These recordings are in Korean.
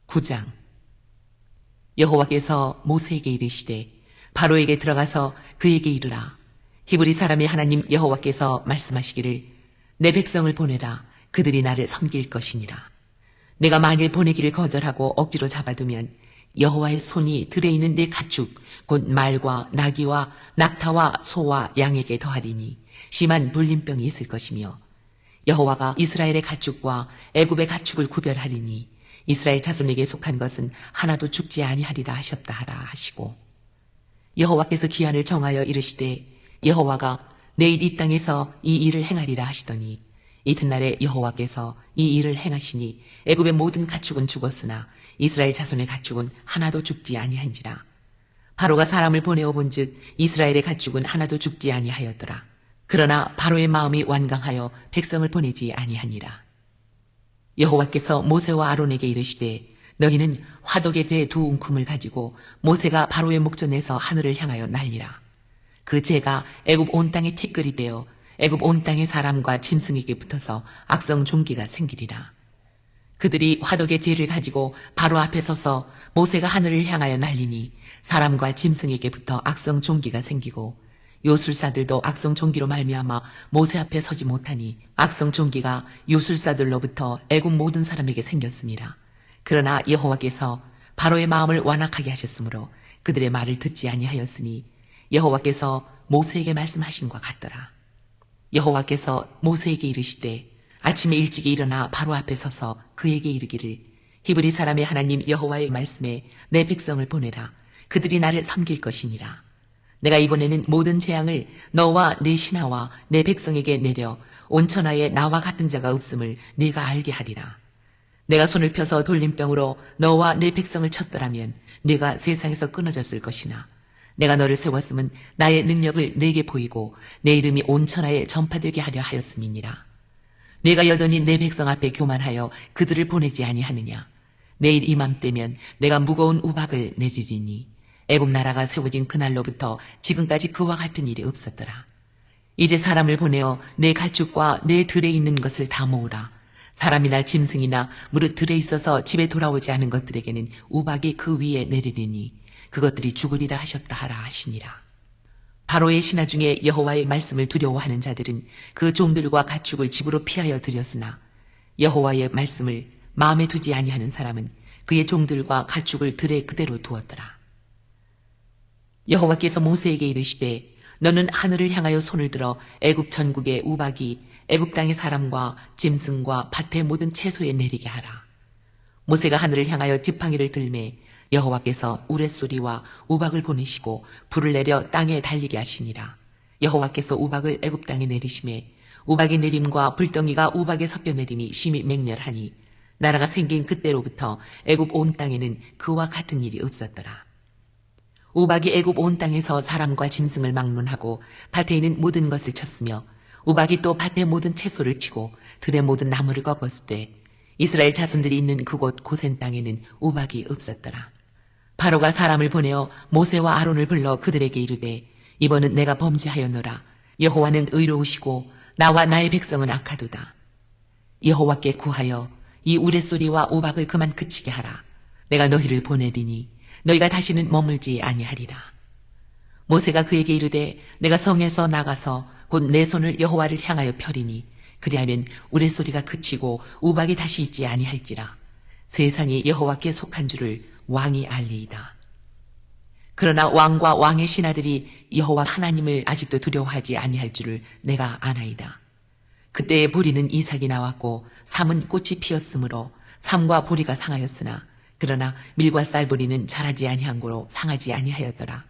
9장. 여호와께서 모세에게 이르시되 바로에게 들어가서 그에게 이르라. 히브리 사람의 하나님 여호와께서 말씀하시기를 내 백성을 보내라. 그들이 나를 섬길 것이니라. 내가 만일 보내기를 거절하고 억지로 잡아두면 여호와의 손이 들에 있는 내 가축 곧 말과 나귀와 낙타와 소와 양에게 더하리니 심한 불림병이 있을 것이며 여호와가 이스라엘의 가축과 애굽의 가축을 구별하리니 이스라엘 자손에게 속한 것은 하나도 죽지 아니하리라 하셨다 하라 하시고 여호와께서 기한을 정하여 이르시되 여호와가 내일 이 땅에서 이 일을 행하리라 하시더니 이튿날에 여호와께서 이 일을 행하시니 애굽의 모든 가축은 죽었으나 이스라엘 자손의 가축은 하나도 죽지 아니한지라. 바로가 사람을 보내어 본즉 이스라엘의 가축은 하나도 죽지 아니하였더라. 그러나 바로의 마음이 완강하여 백성을 보내지 아니하니라. 여호와께서 모세와 아론에게 이르시되 너희는 화덕의 재 두 웅큼을 가지고 모세가 바로의 목전에서 하늘을 향하여 날리라. 그 재가 애굽 온 땅에 티끌이 되어 애굽 온 땅의 사람과 짐승에게 붙어서 악성 종기가 생기리라. 그들이 화덕의 재를 가지고 바로 앞에 서서 모세가 하늘을 향하여 날리니 사람과 짐승에게 붙어 악성 종기가 생기고 요술사들도 악성 종기로 말미암아 모세 앞에 서지 못하니 악성 종기가 요술사들로부터 애굽 모든 사람에게 생겼습니다. 그러나 여호와께서 바로의 마음을 완악하게 하셨으므로 그들의 말을 듣지 아니하였으니 여호와께서 모세에게 말씀하신 것 같더라. 여호와께서 모세에게 이르시되 아침에 일찍이 일어나 바로 앞에 서서 그에게 이르기를 히브리 사람의 하나님 여호와의 말씀에 내 백성을 보내라. 그들이 나를 섬길 것이니라. 내가 이번에는 모든 재앙을 너와 내 신하와 내 백성에게 내려 온 천하에 나와 같은 자가 없음을 네가 알게 하리라. 내가 손을 펴서 돌림병으로 너와 내 백성을 쳤더라면 네가 세상에서 끊어졌을 것이나 내가 너를 세웠음은 나의 능력을 네게 보이고 내 이름이 온 천하에 전파되게 하려 하였음이니라. 네가 여전히 내 백성 앞에 교만하여 그들을 보내지 아니하느냐. 내일 이맘때면 내가 무거운 우박을 내리리니 애굽 나라가 세워진 그날로부터 지금까지 그와 같은 일이 없었더라. 이제 사람을 보내어 내 가축과 내 들에 있는 것을 다 모으라. 사람이나 짐승이나 무릇 들에 있어서 집에 돌아오지 않은 것들에게는 우박이 그 위에 내리리니 그것들이 죽으리라 하셨다 하라 하시니라. 바로의 신하 중에 여호와의 말씀을 두려워하는 자들은 그 종들과 가축을 집으로 피하여 들였으나 여호와의 말씀을 마음에 두지 아니하는 사람은 그의 종들과 가축을 들에 그대로 두었더라. 여호와께서 모세에게 이르시되 너는 하늘을 향하여 손을 들어 애굽 전국의 우박이 애굽 땅의 사람과 짐승과 밭의 모든 채소에 내리게 하라. 모세가 하늘을 향하여 지팡이를 들매 여호와께서 우레소리와 우박을 보내시고 불을 내려 땅에 달리게 하시니라. 여호와께서 우박을 애굽 땅에 내리심에 우박의 내림과 불덩이가 우박에 섞여 내림이 심히 맹렬하니 나라가 생긴 그때로부터 애굽 온 땅에는 그와 같은 일이 없었더라. 우박이 애굽 온 땅에서 사람과 짐승을 막론하고 밭에 있는 모든 것을 쳤으며 우박이 또 밭의 모든 채소를 치고 들의 모든 나무를 꺾었을 때 이스라엘 자손들이 있는 그곳 고센 땅에는 우박이 없었더라. 바로가 사람을 보내어 모세와 아론을 불러 그들에게 이르되 이번은 내가 범죄하였노라. 여호와는 의로우시고 나와 나의 백성은 악하도다. 여호와께 구하여 이 우레소리와 우박을 그만 그치게 하라. 내가 너희를 보내리니 너희가 다시는 머물지 아니하리라. 모세가 그에게 이르되 내가 성에서 나가서 곧 내 손을 여호와를 향하여 펴리니 그리하면 우레소리가 그치고 우박이 다시 있지 아니할지라. 세상이 여호와께 속한 줄을 왕이 알리이다. 그러나 왕과 왕의 신하들이 여호와 하나님을 아직도 두려워하지 아니할 줄을 내가 아나이다. 그때에 보리는 이삭이 나왔고 삼은 꽃이 피었으므로 삼과 보리가 상하였으나 그러나 밀과 쌀보리는 자라지 아니한 고로 상하지 아니하였더라.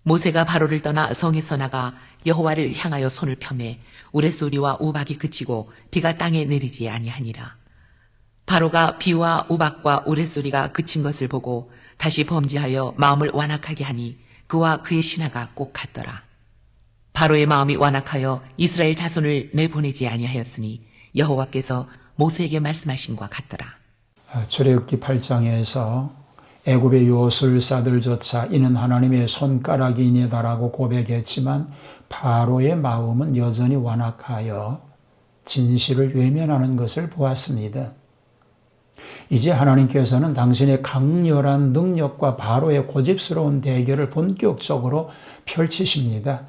모세가 바로를 떠나 성에서 나가 여호와를 향하여 손을 펴매 우레소리와 우박이 그치고 비가 땅에 내리지 아니하니라. 바로가 비와 우박과 우레소리가 그친 것을 보고 다시 범죄하여 마음을 완악하게 하니 그와 그의 신하가 꼭 같더라. 바로의 마음이 완악하여 이스라엘 자손을 내보내지 아니하였으니 여호와께서 모세에게 말씀하신 것 같더라. 출애굽기 8장에서 애굽의 요술사들조차 이는 하나님의 손가락이니다라고 고백했지만 바로의 마음은 여전히 완악하여 진실을 외면하는 것을 보았습니다. 이제 하나님께서는 당신의 강렬한 능력과 바로의 고집스러운 대결을 본격적으로 펼치십니다.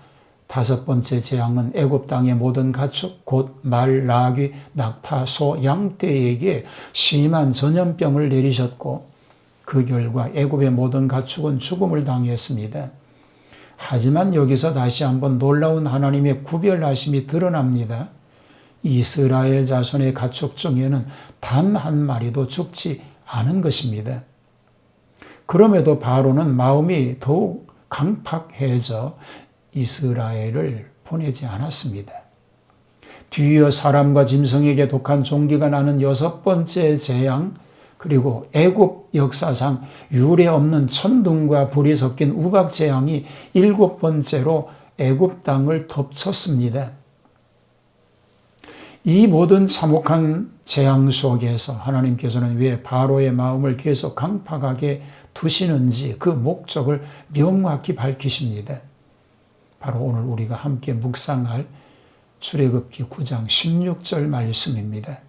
5번째 재앙은 애굽 땅의 모든 가축 곧 말, 나귀, 낙타, 소, 양떼에게 심한 전염병을 내리셨고 그 결과 애굽의 모든 가축은 죽음을 당했습니다. 하지만 여기서 다시 한번 놀라운 하나님의 구별하심이 드러납니다. 이스라엘 자손의 가축 중에는 단 한 마리도 죽지 않은 것입니다. 그럼에도 바로는 마음이 더욱 강팍해져 이스라엘을 보내지 않았습니다. 뒤이어 사람과 짐승에게 독한 종기가 나는 6번째 재앙, 그리고 애굽 역사상 유례 없는 천둥과 불이 섞인 우박 재앙이 7번째로 애굽 땅을 덮쳤습니다. 이 모든 참혹한 재앙 속에서 하나님께서는 왜 바로의 마음을 계속 강팍하게 두시는지 그 목적을 명확히 밝히십니다. 바로 오늘 우리가 함께 묵상할 출애굽기 9장 16절 말씀입니다.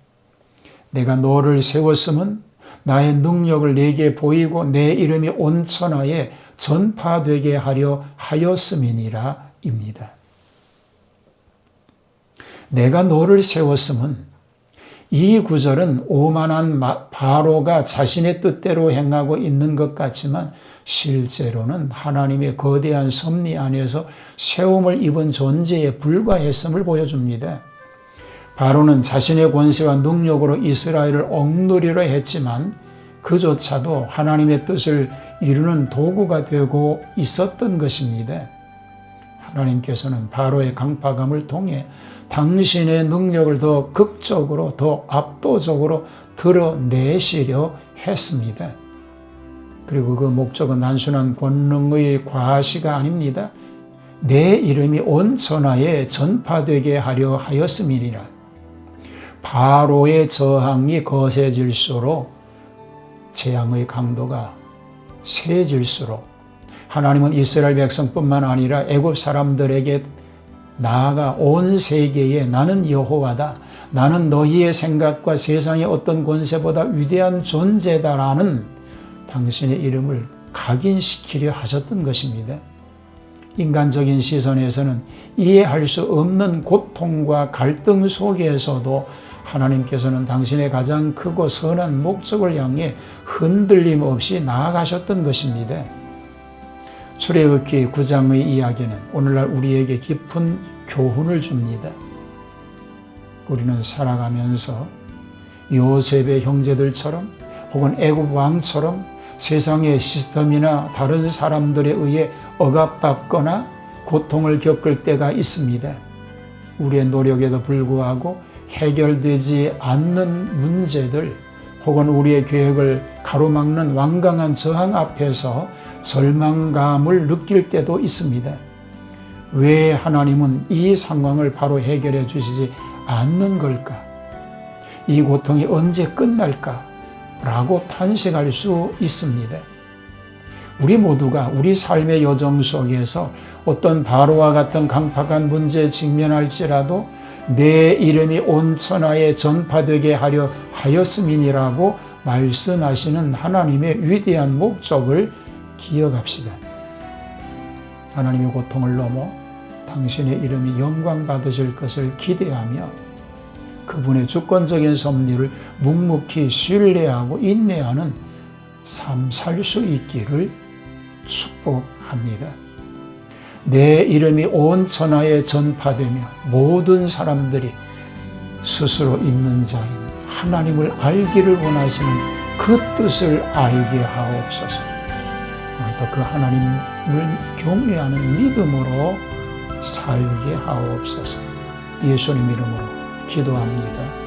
내가 너를 세웠음은 나의 능력을 네게 보이고 내 이름이 온 천하에 전파되게 하려 하였음이니라 입니다. 내가 너를 세웠음은 이 구절은 오만한 바로가 자신의 뜻대로 행하고 있는 것 같지만 실제로는 하나님의 거대한 섭리 안에서 세움을 입은 존재에 불과했음을 보여줍니다. 바로는 자신의 권세와 능력으로 이스라엘을 억누리려 했지만 그조차도 하나님의 뜻을 이루는 도구가 되고 있었던 것입니다. 하나님께서는 바로의 강팍함을 통해 당신의 능력을 더 극적으로, 더 압도적으로 드러내시려 했습니다. 그리고 그 목적은 단순한 권능의 과시가 아닙니다. 내 이름이 온 천하에 전파되게 하려 하였음이니라. 바로의 저항이 거세질수록 재앙의 강도가 세질수록 하나님은 이스라엘 백성뿐만 아니라 애굽 사람들에게 나아가 온 세계에 나는 여호와다, 나는 너희의 생각과 세상의 어떤 권세보다 위대한 존재다라는 당신의 이름을 각인시키려 하셨던 것입니다. 인간적인 시선에서는 이해할 수 없는 고통과 갈등 속에서도 하나님께서는 당신의 가장 크고 선한 목적을 향해 흔들림 없이 나아가셨던 것입니다. 출애굽기 9장의 이야기는 오늘날 우리에게 깊은 교훈을 줍니다. 우리는 살아가면서 요셉의 형제들처럼 혹은 애굽 왕처럼 세상의 시스템이나 다른 사람들에 의해 억압받거나 고통을 겪을 때가 있습니다. 우리의 노력에도 불구하고 해결되지 않는 문제들 혹은 우리의 계획을 가로막는 완강한 저항 앞에서 절망감을 느낄 때도 있습니다. 왜 하나님은 이 상황을 바로 해결해 주시지 않는 걸까? 이 고통이 언제 끝날까? 라고 탄식할 수 있습니다. 우리 모두가 우리 삶의 여정 속에서 어떤 바로와 같은 강팍한 문제에 직면할지라도 내 이름이 온 천하에 전파되게 하려 하였음이니라고 말씀하시는 하나님의 위대한 목적을 기억합시다. 하나님의 고통을 넘어 당신의 이름이 영광 받으실 것을 기대하며 그분의 주권적인 섭리를 묵묵히 신뢰하고 인내하는 삶 살 수 있기를 축복합니다. 내 이름이 온 천하에 전파되며 모든 사람들이 스스로 있는 자인 하나님을 알기를 원하시는 그 뜻을 알게 하옵소서. 오늘도 그 하나님을 경외하는 믿음으로 살게 하옵소서. 예수님 이름으로 기도합니다.